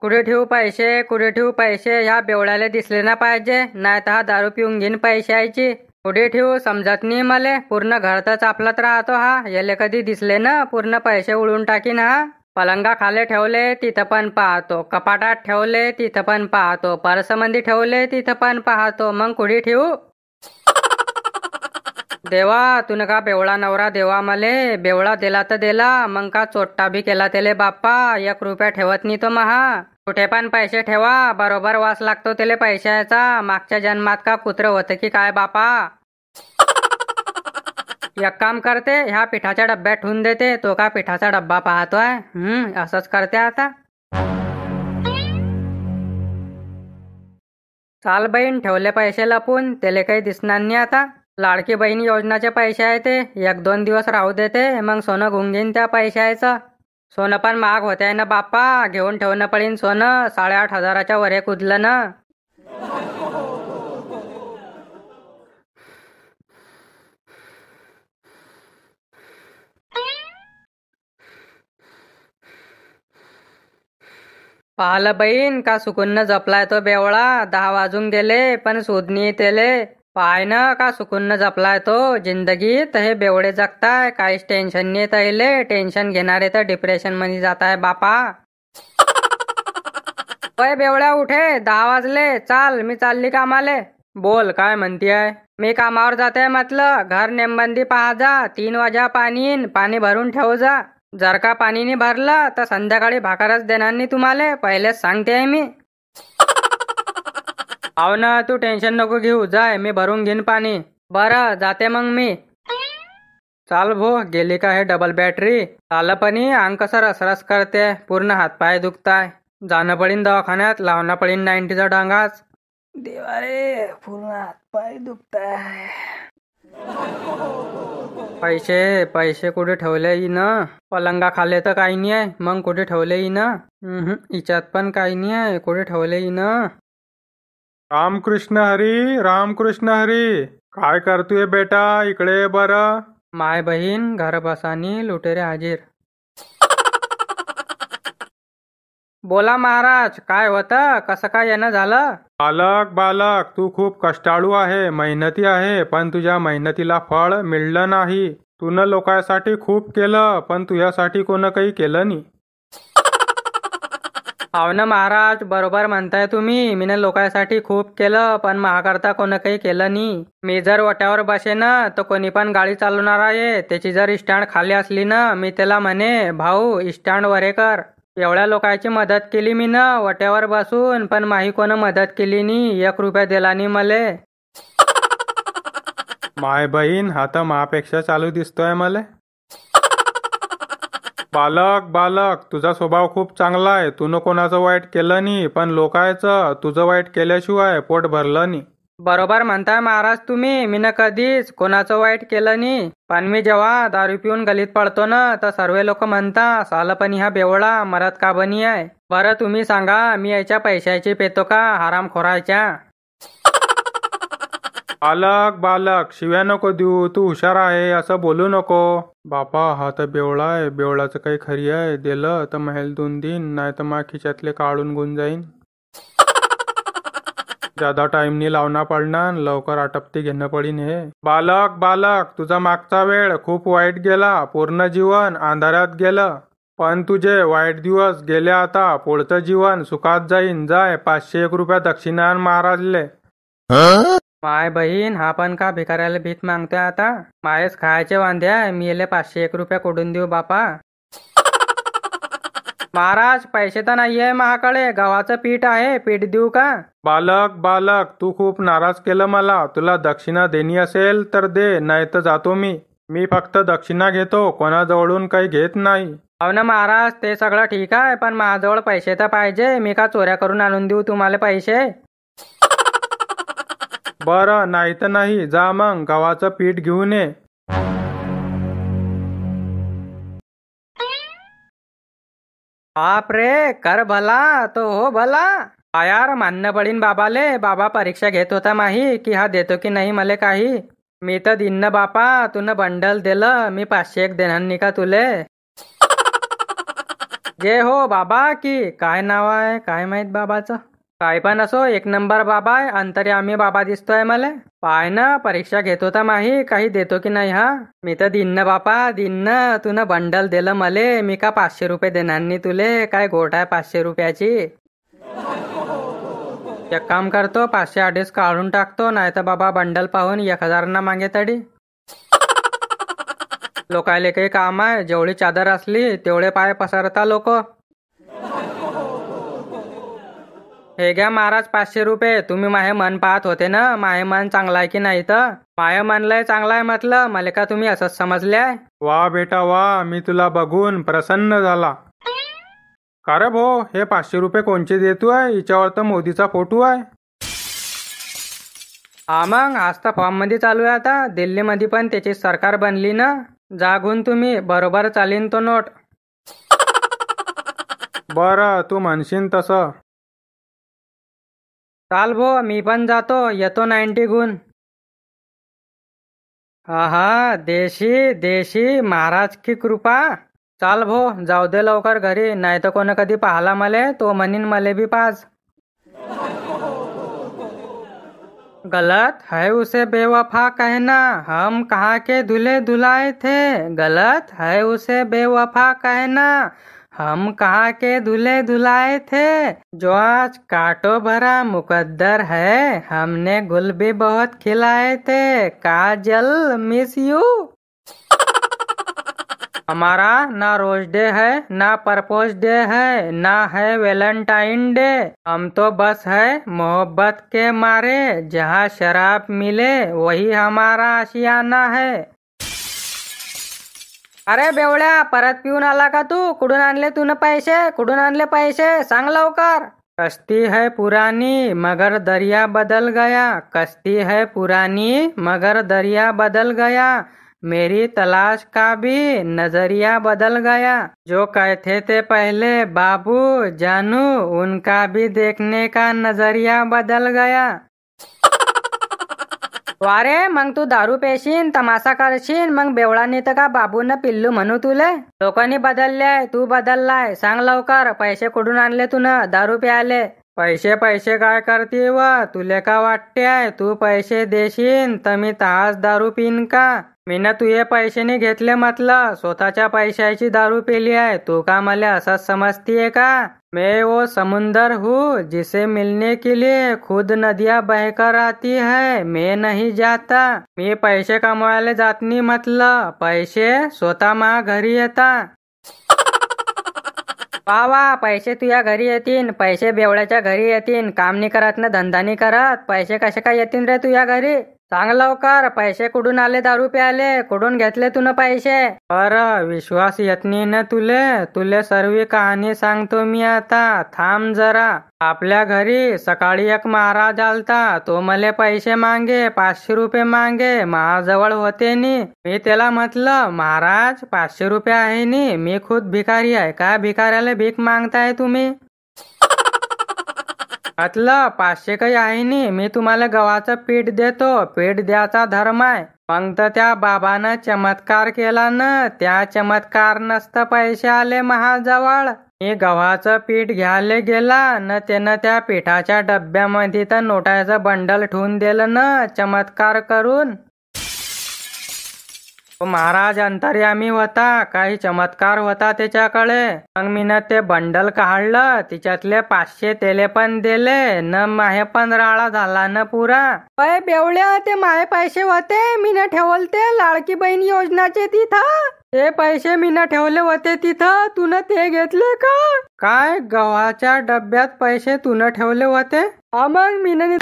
कुठे ठेवू पैसे, कुठे ठेवू पैसे? ह्या बेवड्याला दिसले ना पाहिजे, नाही तर हा दारू पिऊन घेईन पैशाची. कुठे ठेवू समजत नाही मले. पूर्ण घर तर चापलत राहतो हा. याले कधी दिसले ना पूर्ण पैसे उडून टाकीन हा. पलंगा खाली ठेवले तिथं पण पाहतो, कपाटात ठेवले तिथं पण पाहतो, पर्समध्ये ठेवले तिथं पण पाहतो. मग कुठे ठेवू? देवा, तुन का बेवडा नवरा देवा मले. बेवडा दिला तर दिला, मग का चोट्टा भी केला त्याले बाप्पा. 1 रुपया ठेवत नाही तो महा. कुठे पण पैसे ठेवा, बरोबर वास लागतो त्याले पैशाचा. मागच्या जन्मात का कुत्र होतं की काय बापा. एक काम करते, ह्या पिठाच्या डब्यात ठेवून देते. तो का पिठाचा डब्बा पाहतोय. असंच करते आता. चाल बहीण, ठेवले पैसे लपून, त्याले काही दिसणार नाही आता. लाडकी बहीण योजनाचे पैसे आहे ते. 1-2 दिवस राहू देते, मग सोनं घेऊन घेईन त्या पैशाचं. सोनं पण महाग होते ना बाप्पा. घेऊन ठेवणं पडीन सोनं. 8,500च्या वर कुदलं ना. पाहिलं बहीण का सुकून जपलाय तो बेवळा. 10 वाजून गेले पण सुधनी तेले. पाय ना का सुकून जपलाय तो. जिंदगीत हे बेवडे जगताय, काहीच टेन्शन नाही तहिले. टेन्शन घेणारे तर डिप्रेशन मध्ये जाताय बापा. ओय बेवड्या उठे, 10 वाजले. चाल, मी चालली कामाले. बोल, काय म्हणतीय? मी कामावर जाते म्हटलं. घर नेमबंदी पहा जा. 3 वाजा पाणी भरून ठेव जा. जर का पाणी नाही भरलं तर संध्याकाळी भाकरच देणार नाही तुम्हाला, पहिलेच सांगते मी. आव ना, तू टेन्शन नको घेऊ. जाय, मी भरून घेईन पाणी. बरं, जाते मग मी. चाल भो, गेली का हे डबल बॅटरी. चाल पणी अंग कसं रसरस करते. पूर्ण हातपाय दुखताय. जाणं पडीन दवाखान्यात, लावणं पडीन 90चा डांगाच. देवा रे, पूर्ण हातपाय दुखताय. पैसे कुठे ठेवले ना. पलंगा खाले तर काही नाही आहे, मग कुठे ठेवले ना. हिच्यात पण काही नाही आहे, कुठे ठेवले ना. रामकृष्ण हरी, रामकृष्ण हरी. काय करतोय बेटा, इकडे बरं. माय बहीण घर बसानी लुटेरे हाजीर. बोला महाराज, काय होतं? कसं काय येणं झालं? बालक, तू खूप कष्टाळू आहे, मेहनती आहे, पण तुझ्या मेहनतीला फळ मिळलं नाही. तून लोकांसाठी खूप केलं, पण तुझ्यासाठी कोण काही केलं नाही. हाव ना महाराज, बरोबर म्हणताय तुम्ही. मीन लोकांसाठी खूप केलं, पण महाकरता कोण काही केलं नाही. मी जर वाट्यावर बसे ना तर कोणी पण गाडी चालवणार आहे. त्याची जर स्टँड खाली असली ना, मी त्याला म्हणे, भाऊ स्टँड वरे कर. एवढ्या लोकांची मदत केली मी ना वाट्यावर बसून, पण माही कोण मदत केली नाही. 1 रुपया दिला नाही मले. माय बहीण, हा तर मापेक्षा चालू दिसतोय मला. बालक, तुझा स्वभाव खूप चांगला आहे. तू कोणाचं वाईट केलं नाही, पण लोकांचं तुझं वाईट केल्याशिवाय पोट भरलं नाही. बरोबर म्हणताय महाराज तुम्ही. मीन कधीच कोणाचं वाईट केलं नाही. पण मी जेव्हा दारू पिऊन गलीत पडतो ना, तर सर्व लोक म्हणता, साला पण हा बेवडा मरत का बनी आहे. बरं तुम्ही सांगा, मी याच्या पैशाची पेतो का हरामखोराच्या? बालक, शिव्या नको देऊ. तू हुशार आहे असं बोलू नको. बापा, हा तर बेवडा आहे. बेवडाचं काही खरी आहे. दिलं तर महल 2 दिन, नाही तर मा खिच्यातले काढून गुन जाईन. ज्यादा टाइमनी लावना पडणार, लवकर आटपते घेणं पडीन हे. बालक, तुझा मागचा वेळ खूप वाईट गेला. पूर्ण जीवन अंधारात गेलं. पण तुझे वाईट दिवस गेले आता. पुढचं जीवन सुखात जाईन. जाय, 501 रुपया दक्षिणा आण महाराजले. माय बहीण, हा पण का भिकाऱ्याला भीक मागतोय आता? मायच खायचे वांदे आहे. मी याले 501 रुपया कुठून देऊ बापा? महाराज, पैसे तर नाहीये माझ्याकडे. गव्हाचं पीठ आहे, पीठ देऊ का? बालक, तू खूप नाराज केलं मला. तुला दक्षिणा देणी असेल तर दे, नाही तर जातो मी. मी फक्त दक्षिणा घेतो, कोणाजवळून काही घेत नाही. हो ना महाराज, ते सगळं ठीक आहे, पण माझ्याजवळ पैसे तर पाहिजे. मी का चोऱ्या करून आणून देऊ तुम्हाला पैसे? बरं, नाही तर नाही. जा मग गव्हाचं पीठ घेऊन ये. बाप रे, कर भला तो हो भला. यार, मानणं पडीन बाबाले. बाबा परीक्षा घेत होता माही की हा देतो की नाही मले काही. मी तर दिन ना बापा. तू बंडल दिलं, मी 501 देणार नाही का तुले? जे हो बाबा की काय नाव आहे काय माहित बाबाचं. काय पण असो, एक नंबर बाबा आहे. अंतर्यामी बाबा दिसतोय मला. पाय ना, परीक्षा घेतो तर माही काही देतो की नाही. हा मी तर दिन ना बापा, दिन ना. तू ना बंडल दिलं मले, मी का 500 रुपये देणार नाही तुले. काय गोट आहे 500 रुपयाची. एक काम करतो, 500 अडीच काढून टाकतो, नाही तर बाबा बंडल पाहून 1000 ना मागे तडी. लोकायले काही काम आहे, जेवढी चादर असली तेवढे पाय पसरता लोक. हे घ्या महाराज 500 रुपये. तुम्ही माहे मन पाहत होते ना, माहे मन चांगला आहे की नाही. तर माहे मनलंय चांगला आहे म्हटलं, मला का तुम्ही असंच समजले. वा बेटा वा, मी तुला बघून प्रसन्न झाला. का रे भो, हे 500 रुपये कोणचे देतो आहे? हिच्यावर तर मोदीचा फोटो आहे. हा मग आज तर फॉर्म मध्ये चालू आहे. आता दिल्लीमध्ये पण त्याची सरकार बनली ना. जागून तुम्ही, बरोबर चालीन तो नोट. बरं, तू म्हणशील तसं. चाल भो, मी पण जातो, येतो 90 गुण. हा देशी देशी महाराज की कृपा. चाल भो, जाऊ दे लवकर घरी, नाही तर कोण कधी पाहला मले तो म्हणीन मले भी पाज. गलत है उसे बेवफा कहना, हम कहाँ के दूल्हे दुलाए थे. गलत है उसे बेवफा कहना, हम कहाँ के दूल्हे दुलाए थे. जो आज कांटों भरा मुकद्दर है, हमने गुल भी बहुत खिलाए थे. Kajal miss you. हमारा ना रोज डे है, ना परपोज डे है, ना है वैलेंटाइन डे. हम तो बस है मोहब्बत के मारे, जहाँ शराब मिले वही हमारा आशियाना है. अरे बेवड्या, परत पिऊन आला का तू. कुठून आणले तू पैसे, कुठून आणले पैसे, सांग लवकर. कश्ती है पुरानी मगर दरिया बदल गया. कश्ती है पुरानी मगर दरिया बदल गया. मेरी तलाश का भी नजरिया बदल गया. जो कहते थे पहले बाबू जानू, उनका भी देखने का नजरिया बदल गया. वारे, मग तू दारू पेशीन, तमाशा करशील, मग बेवळानी तर का बाबून पिल्लू म्हणू तुले. लोकांनी बदलले, तू बदललाय. सांग लवकर, पैसे कुठून आणले तू न दारू प्याले. पैसे पैसे काय करते व, तुले का वाटते तू पैसे देशील तर मी तास दारू पिन का. मी ना तुझे पैसे नाही घेतले म्हटलं, स्वतःच्या पैशाची दारू पेली आहे. तू का मला असंच समजतीये का. मैं वो समुंदर हूँ जिसे मिलने के लिए खुद नदियाँ बहकर आती है. मैं नहीं जाता. मी पैसे कमवायला जात नाही म्हटलं, पैसे स्वतः मा घरी येता. वा, पैसे तुझ्या घरी येतील, पैसे बेवड्याच्या घरी येतील. काम नाही करत ना धंदा नाही करत, पैसे कसे काय येतील रे तुझ्या घरी. सांग लवकर, पैसे कुठून आले दारू प्याले, कुठून घेतले तू न पैसे. अरे विश्वास येत नाही ना तुले. तुले सर्व कहाणी सांगतो मी आता, थांब जरा. आपल्या घरी सकाळी एक महाराज आलता. तो मले पैसे मागे, 500 रुपये मागे. माझ्याजवळ होते नी. मी त्याला म्हटलं, महाराज 500 रुपये आहे नी, मी खुद भिकारी आहे. का भिकाऱ्याला भीक मागताय तुम्ही. म्हटलं 500 काही आहे नी, मी तुम्हाला गव्हाचं पीठ देतो. पीठ द्याचा धर्म आहे. मग तर त्या बाबानं चमत्कार केला ना. त्या चमत्कार नसतं पैसे आले महाजवळ. मी गव्हाचं पीठ घ्यायला गेला न, त्यानं त्या पिठाच्या डब्यामध्ये तर नोटाचं बंडल ठेवून दिलं ना चमत्कार करून. महाराज अंतर्यामी होता, काही चमत्कार होता त्याच्याकडे. मग मीनं ते बंडल काढलं, तिच्यातले 500 तेले पण दिले न, माहे पण राळा झाला न पुरा. अय बेवड्या, ते माहे पैसे होते, मीनं ठेवले लाडकी बहीण योजनाचे तिथं. ते पैसे मीनं ठेवले होते तिथं, तू न ते घेतले का. काय गव्हाच्या डब्यात पैसे तू न ठेवले होते. मग मीनं